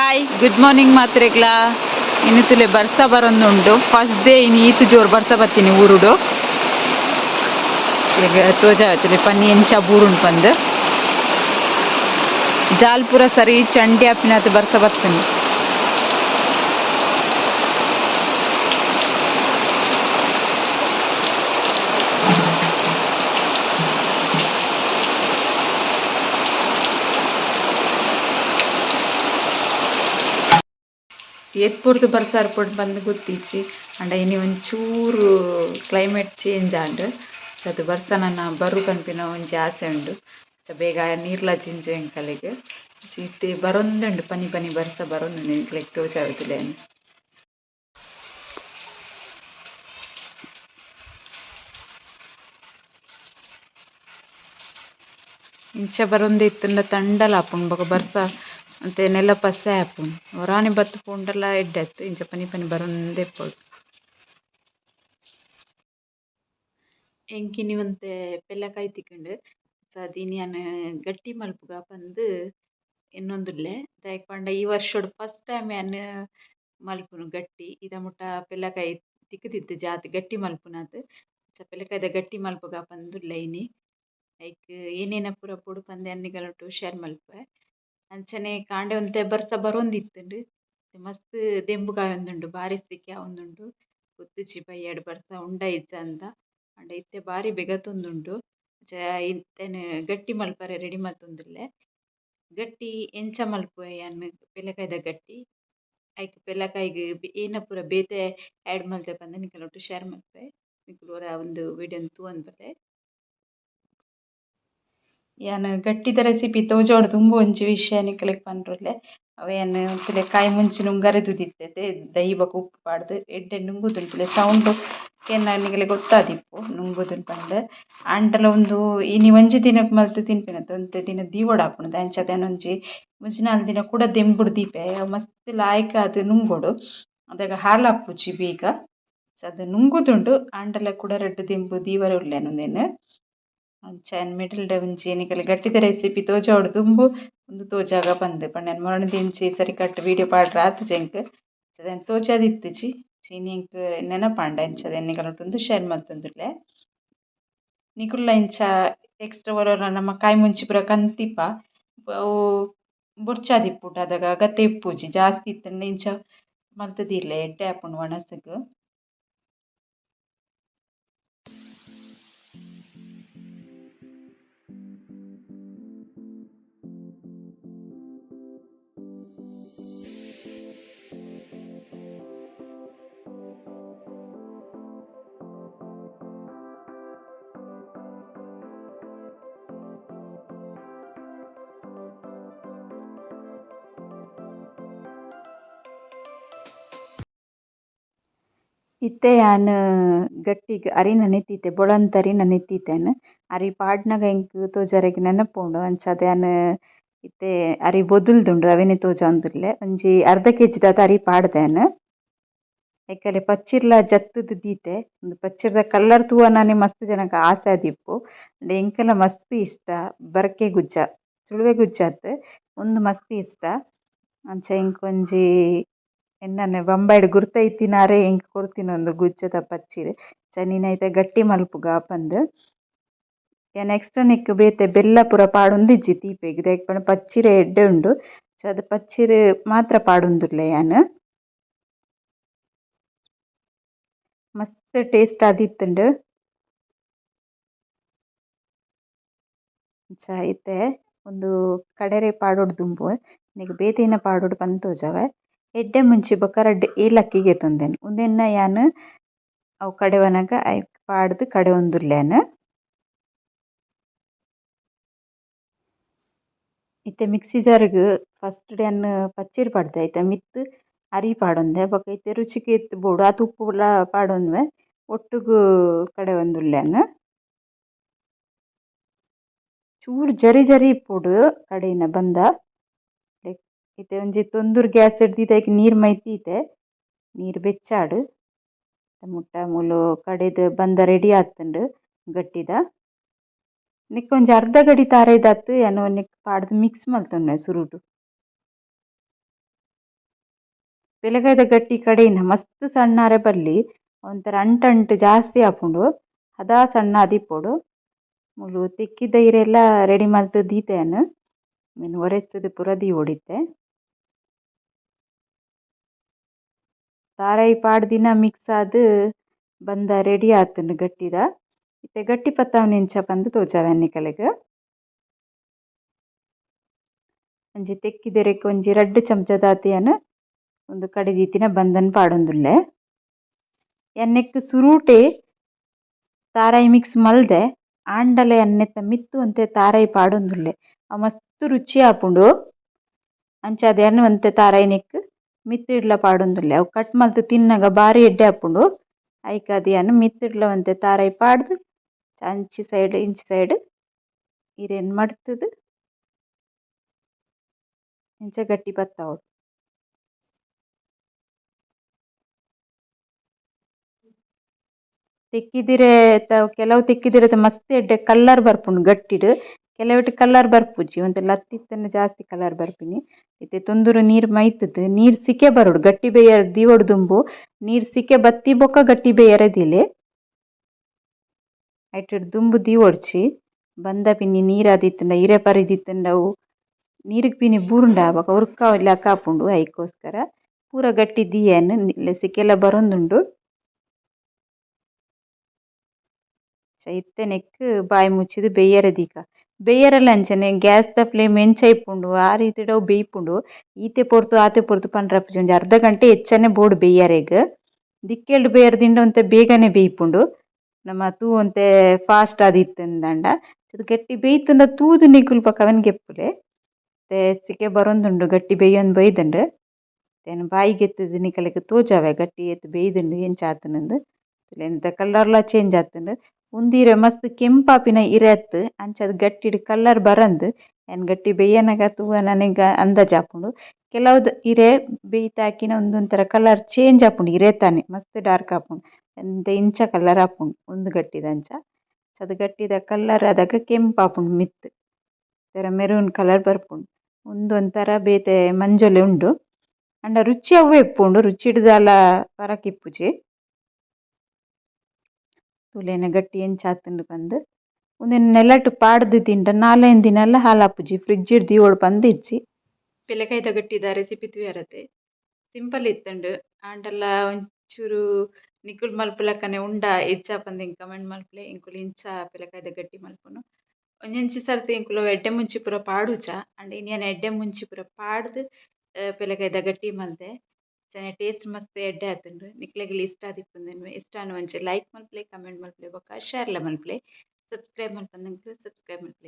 Hi good morning ಮಾತ್ರೆಗ್ಲ ಇನ್ನಿತುಲೆ ಬರ್ಸ ಬರೊಂದುಂಡು first day ಇನಿ ಈತ್ ಜೋರು ಬರ್ಸ ಬತ್ತೀನಿ ಊರುಡು ಈಗ ತೋಜಾವತ್ತುಲೆ ಪನ್ನಿ ಎಂಚ ಬೂರುಂಡು ಪಂದ್ ಜಾಲ್ಪುರ ಸರಿ ಚಂಡಿ ಅಪ್ಪಿನತ್ ಬರ್ಸ ಬತ್ತೀನಿ ಏತ್ಪುರ್ದು ಬರ್ಸಾರ್ ಪುಡ್ ಬಂದು ಗೊತ್ತಿಚ್ಚಿ ಅಂಡ ಇನಿ ಒಂಚೂರು ಕ್ಲೈಮೇಟ್ ಚೇಂಜ್ ಆಂಡ್ ಅದು ಬರ್ಸ ನನ್ನ ಬರು ಕನ್ಪಿನ ಒಂಜಿ ಆಸೆ ಉಂಡು ಬೇಗ ನೀರ್ಲ ಜಿಂಜು ಎಂಕಲೆಗ್ ಇತ್ತೆ ಬರೊಂದುಂಡು ಪನಿ ಪನಿ ಬರ್ಸ ಬರೊಂದುಂಡು ಎಂಕ್ಲೆಗ್ ತೋಜಾವೊಂದುಲ್ಲೆ ಇಂಚ ಬರೊಂದು ಇತ್ತಂಡ ತಂಡಲ ಆಪುಂಡು ಬೊಕ ಬರ್ಸ ಅಂತೆ ನೆಲ ಪಸ್ಸೆ ಆಪುಂಡು ಒರಾಣಿ ಬತ್ತು ಪೋಂಡಲ ಎಡ್ಡೆತ್ತು ಇಂಚ ಪನಿ ಪನಿ ಬರೊಂದು ಎಪ್ಪೊಡು ಎಂಕಿನಿ ಒಂತೆ ಪೆಲ್ಲ ಕೈತಿಕುಂಡು ಅದಿನಿ ಯಾನ್ ಗಟ್ಟಿ ಮಲ್ಪುಗ ಪಂದ್ ಎನ್ನೊಂದುಲ್ಲೆ ದಾಯೆ ಪಂಡ ಈ ವರ್ಷೋಡು ಫಸ್ಟ್ ಟೈಮ್ ಯಾನ್ ಮಲ್ಪುನು ಗಟ್ಟಿ ಇದ ಮುಟ್ಟ ಪೆಲ್ಲಕಾಯಿ ತಿಕ್ಕುದಿತ್ತು ಜಾತ್ ಗಟ್ಟಿ ಮಲ್ಪುನಾತ್ ಪೆಲ್ಲಕಾಯ್ದ ಗಟ್ಟಿ ಮಲ್ಪುಗ ಪಂದುಲ್ಲೆ ಇನಿ ಐಕ್ ಏನೇನ ಪೂರ ಪೋಡು ಪಂದ್ ಎನ್ನಿಗಲೊಟ್ಟು ಶೇರ್ ಮಲ್ಪುವೆ ಅಂಚನೆ ಕಾಂಡೆ ಒಂತೆ ಬರ್ಸ ಬರೊಂದಿತ್ತುಂಡು ಮಸ್ತ್ ದೆಂಬು ಕಾಯೊಂದುಂಡು ಬಾರಿ ಸೆಕೆ ಆವೊಂದುಂಡು ಗೊತ್ತಿಜ್ಜಿ ಬಯ್ಯಡ್ ಬರ್ಸ ಉಂಡ ಇಜ್ಜ ಅಂದ ಅಂಡ ಇತ್ತೆ ಬಾರಿ ಬೆಗತೊಂದುಂಡು ಇತ್ತೆನೆ ಗಟ್ಟಿ ಮಲ್ಪರೆ ರೆಡಿ ಮಲ್ತೊಂದುಲ್ಲೆ ಗಟ್ಟಿ ಎಂಚ ಮಲ್ಪುವೆ ಯಾನ್ ಪೆಲ್ಲಕಾಯ್ದ ಗಟ್ಟಿ ಐಕ್ ಪೆಲ್ಲಕಾಯಿಗ್ ಏನ ಪೂರ ಬೇತೆ ಆ್ಯಡ್ ಮಲ್ತೆ ಪಂದ್ ನಿಕಲೊಟ್ಟು ಶೇರ್ ಮಲ್ಪುವೆ ನಿಕುಲು ಒರ ಒಂದು ವಿಡಿಯೋನ್ ತೂವೊಂದು ಬಲೆ ಯಾನ್ ಗಟ್ಟಿದ ರೆಸಿಪಿ ತೋಜೋಡು ತುಂಬು ಒಂಜಿ ವಿಷಯ ನಿಕಲೆಗ್ ಪನ್ಪೊಡ್ಲೆ ಅವು ಯಾನ್ ಒಂತುಲೆ ಕಾಯಿ ಮುಂಚಿ ನುಂಗರೆ ದಿತ್ತೆತೆ ದೈ ಬೊಕ ಉಪ್ಪು ಪಾಡ್ದ್ ಎಡ್ಡೆ ನುಂಗುದುಂಟುಲೆ ಸೌಂಡ್ ಕೆನ್ನ ನಿಕಲೆಗ್ ಗೊತ್ತಾದಿಪ್ಪು ನುಂಗುದುಂಡು ಪಂಡ್ ಅಂಡಲ ಒಂದು ಇನಿ ಒಂಜಿ ದಿನಕ್ ಮಲ್ತ್ ತಿನ್ಪಿನತ್ತ ಒಂತೆ ದಿನ ದೀವೊಡು ಆಪುಂಡು ಅಂಚಾದ್ ಯಾನ್ ಒಂಜಿ ಮುಜಿನಾಲ್ ದಿನ ಕೂಡ ದೆಂಬುಡು ದೀಪೆ ಮಸ್ತ್ ಲಾಯ್ಕ್ ಆದ್ ನುಂಗೊಡು ಅದಾಗ ಹಾಳಾಪುಜಿ ಬೇಗ ಅದು ನುಂಗುದುಂಡು ಆಂಡಲ ಕೂಡ ರಡ್ಡ್ ದೆಂಬು ದೀವರೆ ಉಲ್ಲೆನ್ ಉಂದೆನ್ ಅಂಚ ಮಿಡಲ್ ಡೆ ಒಂಜಿ ನಿಕುಲು ಗಟ್ಟಿದ ರೆಸಿಪಿ ತೋಜೋಡು ದುಂಬು ಉಂದು ತೋಜಾಗ ಪಂದ್ ಪಂಡ ಯಾನ್ ಮೊರೊಂದು ದಿನಚಿ ಸರಿ ಕಟ್ ವೀಡಿಯೋ ಪಾಡ್ರೆ ಆತುಜಿ ಎಂಕ್ ಅದಾಯೆನ್ ತೋಜಾದಿತ್ತುಜಿ ಚೀನಿ ಎಂಕ್ ನೆನಪಾಂಡ ಅಂಚಾದ್ ಎನ್ನಿಗಲೊಟ್ಟು ಉಂದು ಶೇರ್ ಮಲ್ತೊಂದುಲ್ಲೆ ನಿಕುಲ್ಲ ಇಂಚ ಎಕ್ಸ್ಟ್ರಾ ಒರೊರ ನಮ ಕಾಯಿ ಮುಂಚಿ ಪೂರ ಕಂತಿಪ್ಪ ಅವು ಬೊರ್ಚಾದಿಪ್ಪುಂಡು ಅದಾಗ ಗತ್ತೆ ಇಪ್ಪುಜಿ ಜಾಸ್ತಿ ಇತ್ತಂಡ ಇಂಚ ಮಲ್ತದಿರ್ಲೆ ಎಡ್ಡೆ ಆಪುಂಡು ವಣಸುಗು ಇತ್ತೆ ಯಾನ್ ಗಟ್ಟಿಗ್ ಅರಿನ ನೆತ್ತಿತೆ ಬೊಳಂತ ಅರಿನ ನೆತ್ತಿತೆನ್ ಅರಿ ಪಾಡ್ನಗ ಎಂಕ್ ತೋಜರೆಗ್ ನೆನಪುಂಡು ಅಂಚಾದ್ ಯಾನ್ ಇತ್ತೆ ಅರಿ ಬೊದುಲ್ದುಂಡು ಅವೆನೆ ತೋಜಾಂದುಲ್ಲೆ ಒಂಜಿ ಅರ್ಧ ಕೆಜಿ ದಾತ ಅರಿ ಪಾಡ್ದೇನ್ ಐಕಲೆ ಪಚ್ಚಿರ್ಲ ಜತ್ತುದು ದೀತೆ ಉಂದು ಪಚ್ಚಿರ್ದ ಕಲ್ಲರ್ ತೂವನಾನೆ ಮಸ್ತ್ ಜನಕ್ ಆಸೆ ಆದಿಪ್ಪು ಎಂಕಲ ಮಸ್ತ್ ಇಷ್ಟ ಬರ್ಕೆ ಗುಜ್ಜ ಸುಳುವೆ ಗುಜ್ಜಾತ್ ಉಂದು ಮಸ್ತ್ ಇಷ್ಟ ಅಂಚ ಎಂಕ್ ಒಂಜಿ ಎನ್ನನೆ ಬೊಂಬಾಯಿಡ್ ಗುರ್ತ ಇತ್ತಿನಾರೆ ಎಂಕ್ ಕೊರ್ತಿನ ಗುಜ್ಜದ ಪಚ್ಚಿರ್ ನೀನ್ ಐತೆ ಗಟ್ಟಿ ಮಲ್ಪುಗ ಪಂದ್ ಯಾನ್ ಎಕ್ಸ್ಟ್ರಾ ನಿಕ್ ಬೇತೆ ಬೆಲ್ಲ ಪೂರ ಪಾಡೊಂದಿಜ್ಜಿ ತೀಪೆಗ್ ದಾಯೆ ಪಂಡ ಪಚ್ಚಿರ್ ಎಡ್ಡೆ ಉಂಡು ಅದ್ ಪಚ್ಚಿರ್ ಮಾತ್ರ ಪಾಡೊಂದುಲ್ಲೆ ಯಾನ್ ಮಸ್ತ್ ಟೇಸ್ಟ್ ಆದಿತ್ತುಂಡು ಅಂಚ ಐತೆ ಒಂದು ಕಡೆರೆ ಪಾಡೊಡು ದುಂಬು ನಿಕ್ ಬೇತೆನ ಪಾಡೊಡು ಪಂದ್ ತೋಜಾವೆ ಎಡ್ಡೆ ಮುಂಚಿ ಬೊಕ ರಡ್ಡ್ ಏಲಕ್ಕಿಗೆ ತೊಂದೆನ್ ಉಂದೆನ್ನ ಯಾನ್ ಅವು ಕಡೆವನಗ ಐಕ್ ಪಾಡ್ದ್ ಕಡೆವೊಂದುಲ್ಲೆನ್ ಇತ್ತೆ ಮಿಕ್ಸಿ ಜಾರ್ಗ್ ಫಸ್ಟ್ ಡ್ ಯಾನ್ ಪಚ್ಚಿರ್ ಪಾಡ್ದೆ ಐತ ಮಿತ್ತ್ ಅರಿ ಪಾಡೊಂದೆ ಬೊಕ ಇತ್ತೆ ರುಚಿಗೆ ಏತ್ ಬೋಡು ಆತ್ ಉಪ್ಪುಲ ಪಾಡೊಂದುವೆ ಒಟ್ಟುಗು ಕಡೆವೊಂದುಲ್ಲೆನ್ ಚೂರು ಜರಿ ಜರಿ ಇಪ್ಪೊಡು ಕಡೆಯಿನ ಬಂದ ಇತ್ತೆ ಒಂಜಿ ತೊಂದೂರು ಗ್ಯಾಸ್ ಇಡ್ದಿದ ಐಕ್ ನೀರ್ ಮೈತಿತೆ ನೀರ್ ಬೆಚ್ಚಾಡ್ ಮುಟ್ಟ ಮೂಲು ಕಡೆದ್ ಬಂದ ರೆಡಿ ಆತುಂಡು ಗಟ್ಟಿದ ನಿಕ್ ಒಂಜಿ ಅರ್ಧ ಗಡಿ ತಾರೆದಾತ್ ಯಾನ್ ನಿಕ್ ಪಾಡ್ದ್ ಮಿಕ್ಸ್ ಮಲ್ತೊಂಡೆ ಸುರುಟು ಬೆಲೆಗಾಯ್ದ ಗಟ್ಟಿ ಕಡೆಯಿನ ಮಸ್ತ್ ಸಣ್ಣಾರೆ ಬಲ್ಲಿ ಒಂಥರ ಅಂಟಂಟು ಜಾಸ್ತಿ ಆಪುಂಡು ಅದಾ ಸಣ್ಣ ಆದಿಪ್ಪೊಡು ಮುಲು ತೆಕ್ಕಿದ ಇರೆಲ್ಲ ರೆಡಿ ಮಲ್ತ್ ದೀತೆನ್ ಮೀನು ಒರೆಸ್ತುದು ಪೂರ ದೀವೊಡಿತ್ತೆ ತಾರಾಯಿ ಪಾಡ್ ದಿನ ಮಿಕ್ಸ್ ಆದ್ ಬಂದ ರೆಡಿ ಆತುಂಡು ಗಟ್ಟಿದ ಇತ್ತೆ ಗಟ್ಟಿ ಪತ್ತಾವನ ಎಂಚ ಪಂದ್ ತೋಜಾವೆನ್ನಿಕಲೆಗ್ ಒಂಜಿ ತೆಕ್ಕಿದೆರೆಗ್ ಒಂಜಿ 2 ಚಮಚದಾತಿಯನ್ ಒಂದು ಕಡೆ ದೀತಿನ ಬಂದನ್ ಪಾಡೊಂದುಲ್ಲೆ ಎನ್ನೆಕ್ ಸುರೂಟೆ ತಾರಾಯಿ ಮಿಕ್ಸ್ ಮಲ್ದೆ ಆಂಡಲ ಎನ್ನೆತ್ತ ಮಿತ್ತು ಒಂತೆ ತಾರಾಯಿ ಪಾಡೊಂದುಲ್ಲೆ ಅವ್ ಮಸ್ತ್ ರುಚಿ ಆಪುಂಡು ಅಂಚ ಅದ್ ಎನ್ನ ಒಂತೆ ತಾರಾಯಿ ನೆಕ್ ಮಿತ್ತಿಡ್ಲ ಪಾಡೊಂದುಲ್ಲೆ ಅವು ಕಟ್ ಮಲ್ತ್ ತಿನ್ನಗ ಬಾರಿ ಎಡ್ಡೆ ಆಪುಂಡು ಐಕ್ ಅದ್ ಎನ್ನ ಮಿತ್ತಿಡ್ಲ ಒಂತೆ ತಾರಾಯಿ ಪಾಡ್ದ್ ಅಂಚಿ ಸೈಡ್ ಇಂಚಿ ಸೈಡ್ ಇರೆನ್ ಮಡ್ತದ್ ಇಂಚ ಗಟ್ಟಿ ಬತ್ತಾವೊಡು ತೆಕ್ಕಿದಿರೆ ಕೆಲವು ತೆಕ್ಕಿದಿರೆ ಮಸ್ತ್ ಎಡ್ಡೆ ಕಲ್ಲರ್ ಬರ್ಪುಂಡು ಗಟ್ಟಿಡ್ ಕೆಲವೆಟ್ ಕಲ್ಲರ್ ಬರ್ಪುಜಿ ಒಂತೆ ಲತ್ತಿತ್ತುಂಡ ಜಾಸ್ತಿ ಕಲ್ಲರ್ ಬರ್ಪಿನಿ ಇತ್ತೆ ತುಂದುರು ನೀರ್ ಮೈತ್ದ್ ನೀರ್ ಸಿಕೆ ಬರೊಡು ಗಟ್ಟಿ ಬೇಯರೆ ದೀವೊಡು ದುಂಬು ನೀರ್ ಸಿಕೆ ಬತ್ತಿ ಬೊಕ ಗಟ್ಟಿ ಬೇಯರೆ ದೀಲೆ ಐಟ್ ದುಂಬು ದೀವೊಡ್ಚಿ ಬಂದ ಪಿನ್ನಿ ನೀರ್ ಆದಿತ್ತಂಡ ಇರೆ ಪರಿದಿತ್ತಂಡ ಅವು ನೀರ್ಗ್ ಪಿನಿ ಬೂರುಂಡ ಆಪಗ ಉರ್ಕಾವ್ ಲೆಕ ಆಪುಂಡು ಐಕೋಸ್ಕರ ಪೂರ ಗಟ್ಟಿ ದಿಯೆನ್ ಸಿಕೆಲ ಬರೊಂದುಂಡು ಇತ್ತೆ ನೆಕ್ ಬಾಯಿ ಮುಚ್ಚಿದ್ ಬೆಯ್ಯರೆ ದೀಕ ಬೆಯ್ಯರೆಲ ಅಂಚನೆ ಗ್ಯಾಸ್ ದ ಫ್ಲೇಮ್ ಎಂಚ ಇಪ್ಪುಂಡು ಆ ರೀತಿಡ್ ಅವು ಬೇಯ್ಪುಂಡು ಈತೆ ಪೊರ್ತು ಆತೆ ಪೊರ್ತು ಪಂಡ್ರಪ್ಪುಜಿ ಒಂಜಿ ಅರ್ಧ ಗಂಟೆ ಹೆಚ್ಚನೆ ಬೋಡು ಬೆಯ್ಯರೆಗ್ ದಿಕ್ಕೆಲ್ಡ್ ಬೇಯರೆದಿಂಡ ಒಂತೆ ಬೇಗನೆ ಬೇಯ್ಪುಂಡು ನಮ ತೂ ಒಂತೆ ಫಾಸ್ಟ್ ಆದಿತ್ತಂದಂಡ ಗಟ್ಟಿ ಬೇಯ್ತುಂಡ ತೂದು ನಿಕುಲು ಪಕ್ಕ ಅವೆನ್ ಗೆಪ್ಪುಲೆ ಸಿಕೆ ಬರೊಂದುಂಡು ಗಟ್ಟಿ ಬೇಯೊಂದು ಬೈದುಂಡು ತೇನ್ ಬಾಯಿಗೆ ಎತ್ತುದು ನಿಕಲೆಗ್ ತೋಜಾವೆ ಗಟ್ಟಿ ಎತ್ತು ಬೇಯ್ದುಂಡು ಎಂಚ ಆತುಂಡು ಎಂತ ಕಲರ್ಲ ಚೇಂಜ್ ಆತುಂಡು ಉಂದಿರೆ ಮಸ್ತ್ ಕೆಂಪಾಪಿನ ಇರೆ ಅತ್ತು ಅಂಚಾದ್ ಗಟ್ಟಿಡ್ ಕಲ್ಲರ್ ಬರಂದ್ ಎನ್ ಗಟ್ಟಿ ಬೇಯನಗ ತೂವನ ನನಗ ಅಂದಾಜ್ ಆಪುಂಡು ಕೆಲವುದ್ ಇರೆ ಬೇಯ್ತಾಕಿನ ಒಂದೊಂಥರ ಕಲರ್ ಚೇಂಜ್ ಆಪುಂಡು ಇರೆತಾನೆ ಮಸ್ತ್ ಡಾರ್ಕ್ ಆಪುಂಡು ಎಂತ ಇಂಚ ಕಲ್ಲರ್ ಆಪುಂಡು ಉಂದು ಗಟ್ಟಿದಂಚ ಅದ್ ಗಟ್ಟಿದ ಕಲ್ಲರ್ ಆದಾಗ ಕೆಂಪಾಪುಂಡು ಮಿತ್ತ್ ಮೆರೂನ್ ಕಲರ್ ಬರ್ಪುಂಡು ಉಂದು ಒಂಥರ ಬೇತೆ ಮಂಜೊಲೆ ಉಂಡು ಅಂಡ ರುಚಿ ಅವ್ವೆ ಇಪ್ಪುಂಡು ರುಚಿಡ್ ದಾಲ ಫರಕ್ ಇಪ್ಪುಜಿ ತುಲೆನ ಗಟ್ಟಿ ಎಂಚ ಆತುಂಡು ಪಂದ್ ಉಂದೆನ್ ನೆಲಟ್ ಪಾಡ್ದ್ ದಿಂಡ 4 ದಿನಲ ಹಾಳಾಪುಜಿ ಫ್ರಿಡ್ಜ್ಡ್ ದೀವೊಡು ಪಂದ್ ಇಜ್ಜಿ ಬೆಲೆಕಾಯ್ದ ಗಟ್ಟಿದ ರೆಸಿಪಿ ತೂಯರತೆ ಸಿಂಪಲ್ ಇತ್ತುಂಡು ಆಂಡಲ ಒಂಚೂರು ನಿಕುಲು ಮಲ್ಪುಲಕನೆ ಉಂಡ ಇಜ್ಜ ಪಂದ್ ಎಂಕ್ ಕಮೆಂಟ್ ಮಲ್ಪುಲೆ ಎಂಕುಲು ಇಂಚ ಬೆಲೆಕಾಯ್ದ ಗಟ್ಟಿ ಮಲ್ಪುನು ಒಂಜೊಂಜಿ ಸರ್ತಿ ಎಂಕುಲು ಎಡ್ಡೆ ಮುಂಚಿ ಪೂರ ಪಾಡುಜ ಅಂಡ್ ಇಂಡಿಯನ್ ಎಡ್ಡೆ ಮುಂಚಿ ಪೂರ ಪಾಡ್ದ್ ಬೆಲೆಕಾಯ್ದ ಗಟ್ಟಿ ಮಲ್ದೆ ಟೇಸ್ಟ್ ಮಸ್ತ್ ಎಡ್ಡೆ ಆತುಂಡು ನಿಕ್ಲೆಗ್ಲ ಇಷ್ಟ ಆದಿಪ್ಪುಂದೆನ್ ಇಷ್ಟ ಆಂಡ ಒಂಚೂರು ಲೈಕ್ ಮಲ್ಪುಲೆ ಕಮೆಂಟ್ ಮಲ್ಪುಲೆ ಬೊಕ್ಕ ಶೇರ್ಲ ಮಲ್ಪುಲೆ ಸಬ್ಸ್ಕ್ರೈಬ್ ಮಲ್ಪಂದಂಕ್ಲು ಸಬ್ಸ್ಕ್ರೈಬ್ ಮಲ್ಪುಲೆ.